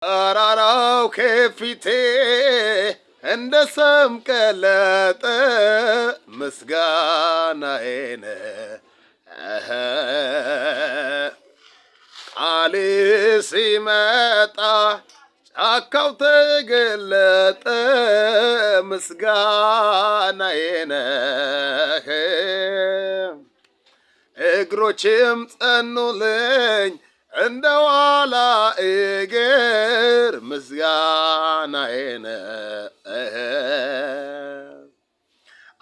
አራራው ከፊቴ እንደ ሰም ቀለጠ ምስጋናዬን ቃል ሲመጣ ጫካው ተገለጠ ምስጋናዬን እግሮችም ጸኑልኝ እንደ ዋላ እግር ምስጋናዬን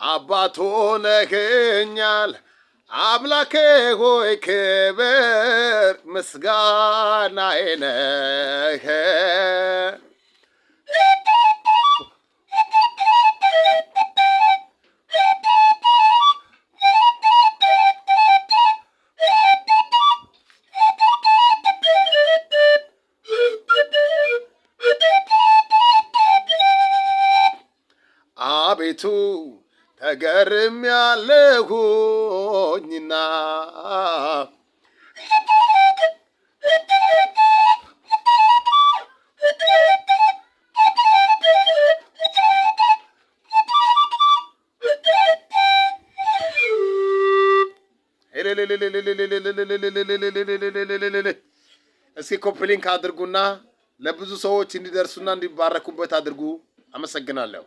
አባት ሆነኸኛል አምላኬ ሆይ ክብር ምስጋናዬን አቤቱ ተገርሜያለሁኝና እስኪ ኮፕሊንክ አድርጉና ለብዙ ሰዎች እንዲደርሱና እንዲባረኩበት አድርጉ። አመሰግናለሁ።